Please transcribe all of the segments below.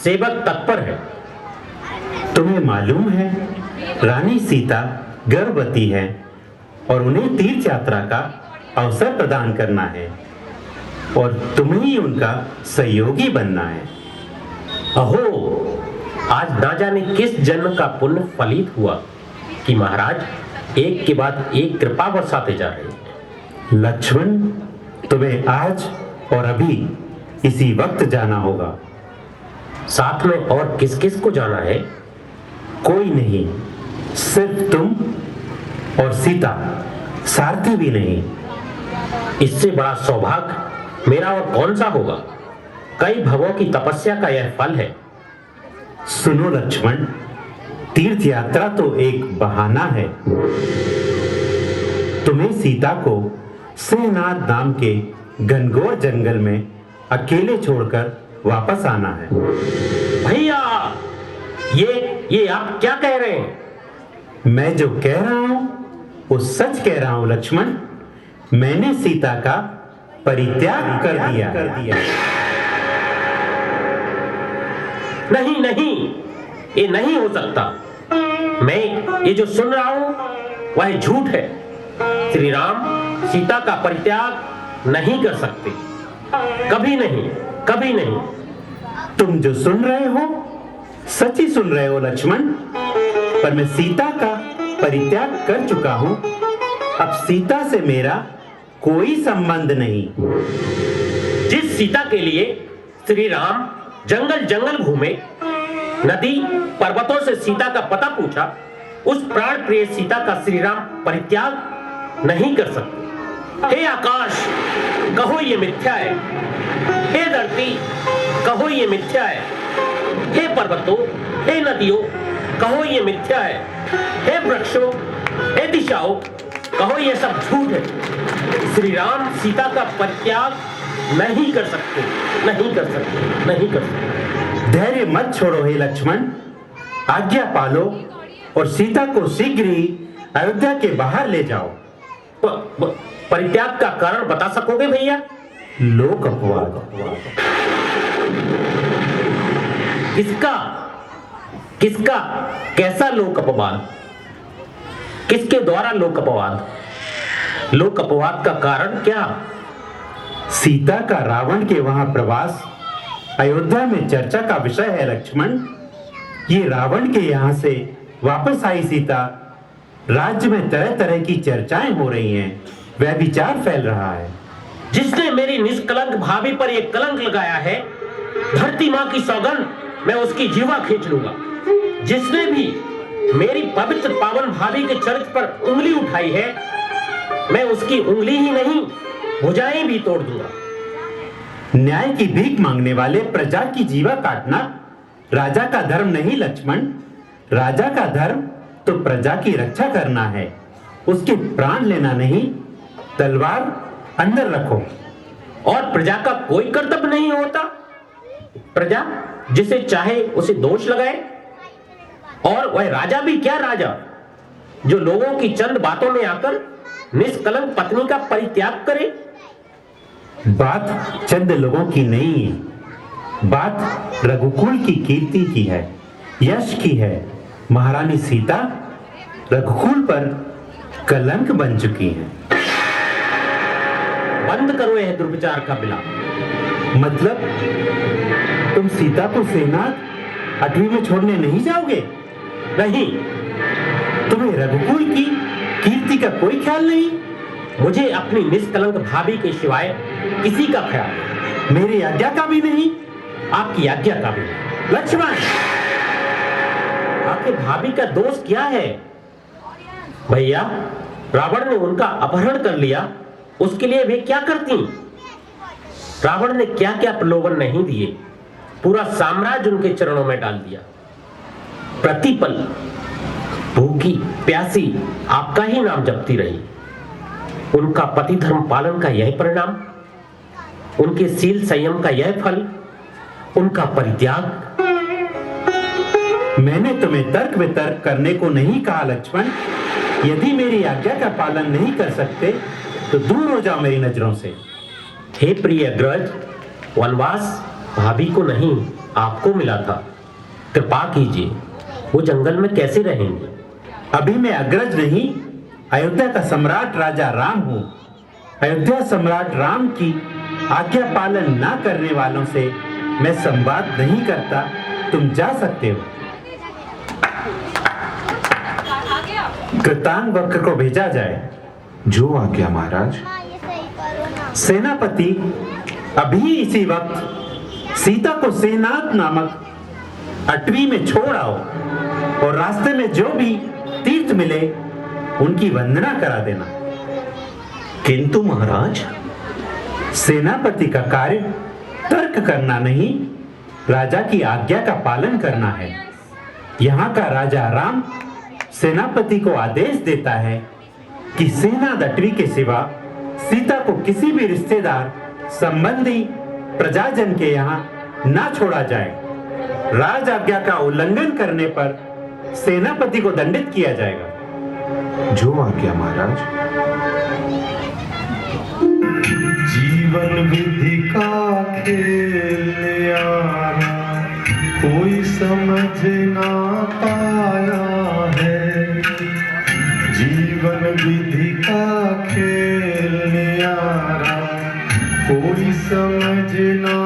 सेवक तत्पर है। तुम्हें मालूम है रानी सीता गर्भवती है और उन्हें तीर्थ यात्रा का अवसर प्रदान करना है और तुम्हें ही उनका सहयोगी बनना है। अहो, आज ना जाने किस जन्म का पुण्य फलित हुआ कि महाराज एक के बाद एक कृपा बरसाते जा रहे हैं। लक्ष्मण, तुम्हें आज और अभी इसी वक्त जाना होगा। साथ में और किस किस को जाना है? कोई नहीं, सिर्फ तुम और सीता, सारथी भी नहीं। इससे बड़ा सौभाग्य मेरा और कौन सा होगा? कई भवों की तपस्या का यह फल है। सुनो लक्ष्मण, तीर्थ यात्रा तो एक बहाना है। तुम्हें सीता को सेनाथ नाम के घनघोर जंगल में अकेले छोड़कर वापस आना है। भैया, ये आप क्या कह रहे हैं? मैं जो कह रहा हूं वो सच कह रहा हूं लक्ष्मण। मैंने सीता का परित्याग कर दिया। नहीं नहीं, ये नहीं हो सकता। मैं ये जो सुन रहा हूं वह झूठ है। श्री राम सीता का परित्याग नहीं कर सकते, कभी नहीं, कभी नहीं। तुम जो सुन रहे हो सच ही सुन रहे हो लक्ष्मण, पर मैं सीता का परित्याग कर चुका हूं। अब सीता से मेरा कोई संबंध नहीं। जिस सीता के लिए श्री राम जंगल जंगल घूमे, नदी पर्वतों से सीता का पता पूछा, उस प्राण प्रिय सीता का श्री राम परित्याग नहीं कर सकते। हे आकाश, कहो ये मिथ्या है। हे धरती, कहो ये मिथ्या है। हे पर्वतों, हे नदियों, कहो ये मिथ्या है। हे वृक्षों, हे दिशाओं, कहो ये सब झूठ है। श्री राम सीता का परित्याग नहीं कर सकते, नहीं कर सकते, नहीं कर सकते। धैर्य मत छोड़ो हे लक्ष्मण, आज्ञा पालो और सीता को शीघ्र ही अयोध्या के बाहर ले जाओ। परित्याग का कारण बता सकोगे भैया? लोक अपवाद। किसका किसका कैसा लोक अपवाद? किसके द्वारा लोक अपवाद? लोक अपवाद का कारण क्या? सीता का रावण के वहां प्रवास अयोध्या में चर्चा का विषय है लक्ष्मण। ये रावण के यहां से वापस आई सीता, राज्य में तरह तरह की चर्चाएं हो रही हैं, वह विचार फैल रहा है। जिसने मेरी निष्कलंक भाभी पर एक कलंक लगाया है, धरती मां की सौगंध, मैं उसकी जीवा खींच लूंगा। जिसने भी मेरी पवित्र पावन भाभी के चरित्र पर उंगली उठाई है, मैं उसकी उंगली ही नहीं, भुजाएं भी तोड़ दूंगा। न्याय की भीख मांगने वाले प्रजा की जीवा काटना राजा का धर्म नहीं लक्ष्मण। राजा का धर्म तो प्रजा की रक्षा करना है, उसके प्राण लेना नहीं। तलवार अंदर रखो। और प्रजा का कोई कर्तव्य नहीं होता? प्रजा जिसे चाहे उसे दोष लगाए, और वह राजा भी क्या राजा, जो लोगों की चंद बातों में आकर निष्कलंक पत्नी का परित्याग करे। बात चंद लोगों की नहीं है, बात रघुकुल की कीर्ति की है, यश की है। महारानी सीता रघुकुल पर कलंक बन चुकी है। बंद करो यह दुर्विचार का बिला। मतलब तुम सीता को सेनाथ 8वीं में छोड़ने नहीं जाओगे? नहीं, तुम्हें रघुकुल की कीर्ति का कोई ख्याल नहीं? मुझे अपनी निष्कलंक भाभी के सिवाय किसी का ख्याल नहीं। मेरी आज्ञा का भी नहीं? आपकी आज्ञा का भी नहीं। लक्ष्मण, आपके भाभी का दोष क्या है? भैया, रावण ने उनका अपहरण कर लिया, उसके लिए वे क्या करती? रावण ने क्या क्या प्रलोभन नहीं दिए, पूरा साम्राज्य उनके चरणों में डाल दिया। प्रतिपल भूखी प्यासी आपका ही नाम जपती रही। उनका पति धर्म पालन का यह परिणाम, उनके शील संयम का यह फल, उनका परित्याग। मैंने तुम्हें तर्क वितर्क करने को नहीं कहा लक्ष्मण। यदि मेरी आज्ञा का पालन नहीं कर सकते तो दूर हो जाओ मेरी नजरों से। हे प्रिय अग्रज, वनवास भाभी को नहीं आपको मिला था, कृपा कीजिए, वो जंगल में कैसे रहेंगे? अभी मैं अग्रज नहीं, अयोध्या का सम्राट राजा राम हूं। अयोध्या सम्राट राम की आज्ञा पालन ना करने वालों से मैं संवाद नहीं करता। तुम जा सकते हो। कृतांग वक्र को भेजा जाए। जो आज्ञा महाराज। सेनापति, अभी इसी वक्त सीता को सेनात नामक अटवी में छोड़ आओ और रास्ते में जो भी तीर्थ मिले उनकी वंदना करा देना। किंतु महाराज, सेनापति का कार्य तर्क करना नहीं, राजा की आज्ञा का पालन करना है। यहाँ का राजा राम सेनापति को आदेश देता है कि सेना दटवी के सिवा सीता को किसी भी रिश्तेदार, संबंधी, प्रजाजन के यहाँ ना छोड़ा जाए। राज आज्ञा का उल्लंघन करने पर सेनापति को दंडित किया जाएगा। जो आज्ञा महाराज। जीवन विधि का खेल यारा कोई समझ ना पाया है। जीवन विधि का खेल यारा कोई समझ ना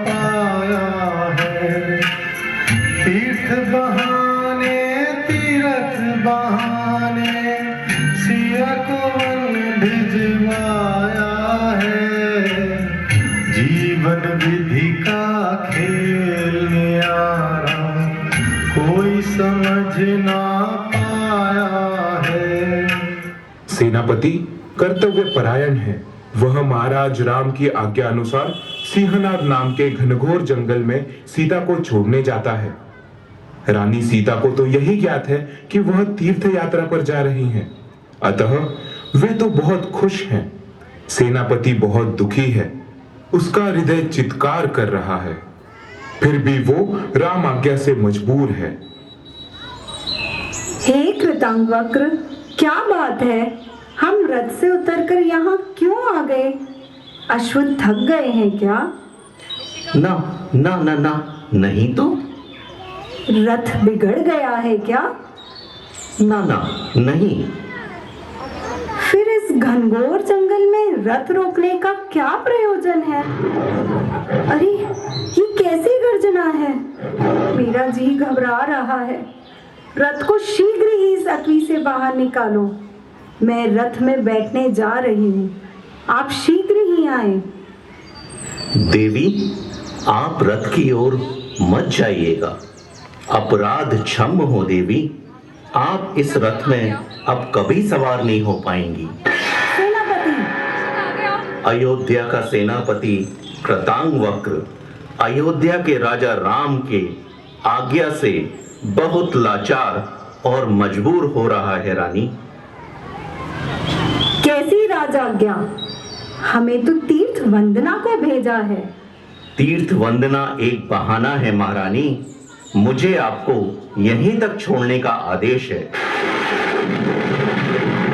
पाया है। तीर्थ बहाने तीरथ बहाने सिया को भिजवाया है। जीवन विधि का खेल यारा कोई समझ ना पाया है। सेनापति कर्तव्य परायण है। वह महाराज राम की आज्ञा अनुसार सिंहनाद नाम के घनघोर जंगल में सीता को छोड़ने जाता है। रानी सीता को तो यही ज्ञात है कि वह तीर्थ यात्रा पर जा रही हैं। अतः वे तो बहुत खुश हैं। सेनापति बहुत दुखी है। उसका हृदय चित्कार कर रहा है। फिर भी वो राम आज्ञा से मजबूर है। हे कृतांगवक्र, क्या बात है? हम रथ से उतरकर यहाँ क्यों आ गए? अश्व थक गए हैं क्या? ना ना ना ना, नहीं तो। रथ बिगड़ गया है क्या? ना ना, नहीं। फिर इस घनघोर जंगल में रथ रोकने का क्या प्रयोजन है? अरे, ये कैसी गर्जना है? मेरा जी घबरा रहा है। रथ को शीघ्र ही इस अटवी से बाहर निकालो। मैं रथ में बैठने जा रही हूँ। आप शीघ्र ही आए। देवी, आप रथ की ओर मत जाइएगा। अपराध क्षम्य हो देवी। आप इस रथ में अब कभी सवार नहीं हो पाएंगी। सेनापति, अयोध्या का सेनापति कृतांगवक्र अयोध्या के राजा राम के आज्ञा से बहुत लाचार और मजबूर हो रहा है रानी। कैसी राजाज्ञा? हमें तो तीर्थ वंदना को भेजा है। तीर्थ वंदना एक बहाना है महारानी। मुझे आपको यहीं तक छोड़ने का आदेश है।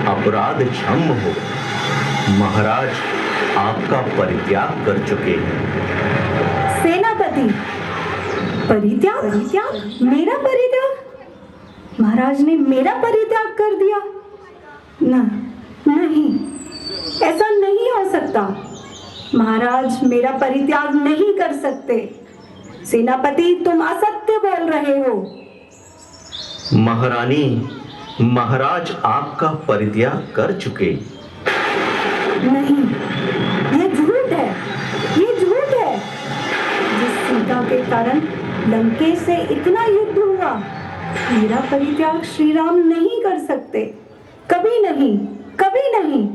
अपराध क्षम्य हो। महाराज आपका परित्याग कर चुके हैं। सेनापति, परित्याग? मेरा परित्याग? महाराज ने मेरा परित्याग कर दिया? नहीं, ऐसा नहीं हो सकता। महाराज मेरा परित्याग नहीं कर सकते। सेनापति, तुम असत्य बोल रहे हो। महारानी, महाराज आपका परित्याग कर चुके। नहीं, ये झूठ है, ये झूठ है। जिस सीता के कारण लंकेश से इतना युद्ध हुआ, मेरा परित्याग श्री राम नहीं कर सकते। कभी नहीं, कभी नहीं।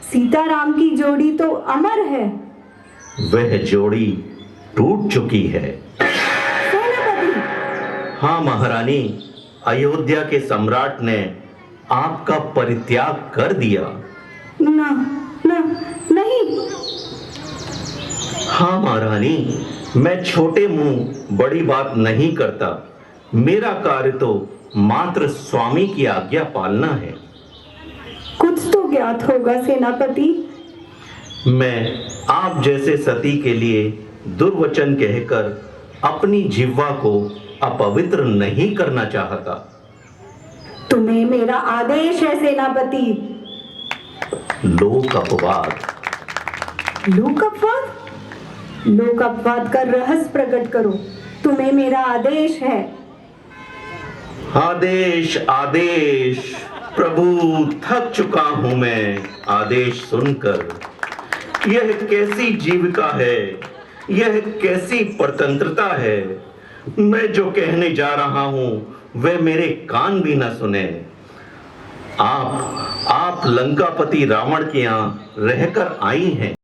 सीता राम की जोड़ी तो अमर है। वह जोड़ी टूट चुकी है। सेनापति, हाँ महारानी, अयोध्या के सम्राट ने आपका परित्याग कर दिया। ना, नहीं। हाँ महारानी, मैं छोटे मुंह बड़ी बात नहीं करता। मेरा कार्य तो मात्र स्वामी की आज्ञा पालना है। कुछ तो ज्ञात होगा सेनापति। मैं आप जैसे सती के लिए दुर्वचन कहकर अपनी जिह्वा को अपवित्र नहीं करना चाहता। तुम्हें मेरा आदेश है सेनापति। लोक अपवाद। लोक अपवाद? लोक अपवाद का रहस्य प्रकट करो। तुम्हें मेरा आदेश है। आदेश आदेश प्रभु, थक चुका हूं मैं आदेश सुनकर। यह कैसी जीविका है, यह कैसी परतंत्रता है। मैं जो कहने जा रहा हूं वह मेरे कान भी न सुने। आप लंकापति रावण के यहां रहकर आई हैं।